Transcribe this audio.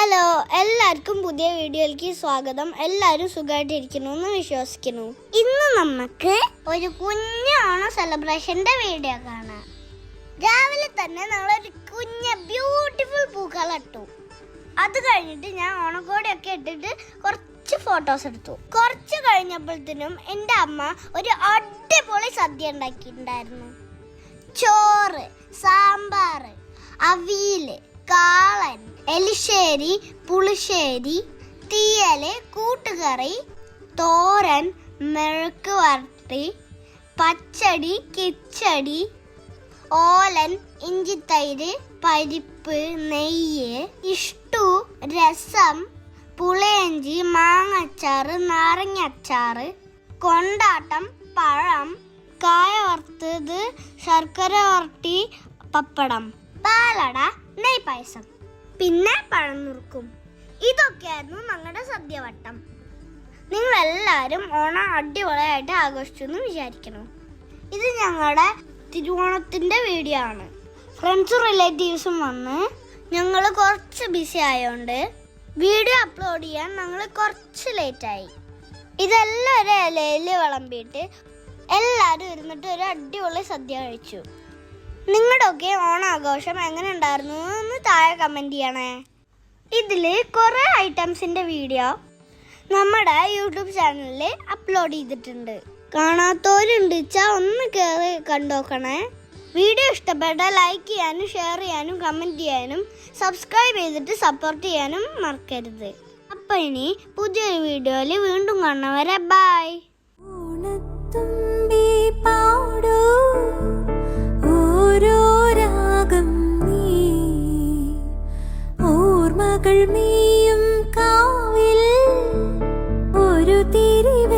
Hello, എല്ലാവർക്കും പുതിയ വീഡിയോയിലേക്ക് സ്വാഗതം. എല്ലാവരും സുഖമായിട്ടിരിക്കുന്നു എന്ന് വിശ്വസിക്കുന്നു. ഇന്ന് നമുക്ക് ഒരു കുഞ്ഞ് ഓണം സെലിബ്രേഷന്റെ വീഡിയോ കാണാം. രാവിലെ തന്നെ നമ്മളൊരു കുഞ്ഞ ബ്യൂട്ടിഫുൾ പൂക്കളിട്ടു. അത് കഴിഞ്ഞിട്ട് ഞാൻ ഓണക്കോടിയൊക്കെ ഇട്ടിട്ട് കുറച്ച് ഫോട്ടോസ് എടുത്തു. കുറച്ച് കഴിഞ്ഞപ്പോഴത്തേനും എൻ്റെ അമ്മ ഒരു അടിപൊളി സദ്യ ഉണ്ടാക്കിയിട്ടുണ്ടായിരുന്നു. ചോറ്, സാമ്പാർ, അവിയല്, കാളൻ, എലിശ്ശേരി, പുളിശ്ശേരി, തീയല്, കൂട്ടുകറി, തോരൻ, മെഴുക്ക് വരട്ടി, പച്ചടി, കിച്ചടി, ഓലൻ, ഇഞ്ചിത്തൈര്, പരിപ്പ്, നെയ്യ്, ഇഷ്ടു, രസം, പുളിയഞ്ചി, മാങ്ങച്ചാറ്, നാരങ്ങച്ചാറ്, കൊണ്ടാട്ടം, പഴം, കായ വറുത്തത്, ശർക്കര വരട്ടി, പപ്പടം, പാലട, നെയ് പായസം, പിന്നെ പഴം നുറുക്കും. ഇതൊക്കെയായിരുന്നു ഞങ്ങളുടെ സദ്യവട്ടം. നിങ്ങളെല്ലാവരും ഓണം അടിപൊളിയായിട്ട് ആഘോഷിച്ചു എന്ന് വിചാരിക്കണം. ഇത് ഞങ്ങളുടെ തിരുവോണത്തിൻ്റെ വീഡിയോ ആണ്. ഫ്രണ്ട്സും റിലേറ്റീവ്സും വന്ന് ഞങ്ങൾ കുറച്ച് ബിസി ആയതുകൊണ്ട് വീഡിയോ അപ്ലോഡ് ചെയ്യാൻ ഞങ്ങൾ കുറച്ച് ലേറ്റായി. ഇതെല്ലാം ഒരു ഇലയിൽ വിളമ്പിയിട്ട് എല്ലാവരും ഇരുന്നിട്ട് ഒരു അടിപൊളി സദ്യ കഴിച്ചു. നിങ്ങളുടെയൊക്കെ ഓണാഘോഷം എങ്ങനെ ഉണ്ടായിരുന്നു എന്ന് താഴെ കമൻറ്റ് ചെയ്യണേ. ഇതിൽ കുറേ ഐറ്റംസിൻ്റെ വീഡിയോ നമ്മുടെ യൂട്യൂബ് ചാനലിൽ അപ്ലോഡ് ചെയ്തിട്ടുണ്ട്. കാണാത്തവരുണ്ട് വെച്ചാൽ ഒന്ന് കയറി കണ്ടുനോക്കണേ. വീഡിയോ ഇഷ്ടപ്പെട്ടാൽ ലൈക്ക് ചെയ്യാനും ഷെയർ ചെയ്യാനും കമൻറ്റ് ചെയ്യാനും സബ്സ്ക്രൈബ് ചെയ്തിട്ട് സപ്പോർട്ട് ചെയ്യാനും മറക്കരുത്. അപ്പോൾ ഇനി പുതിയൊരു വീഡിയോയിൽ വീണ്ടും കാണുന്നവരെ ബൈ. ഓർമ്മകൾ നീയും കാവിൽ ഒരു തിരിവ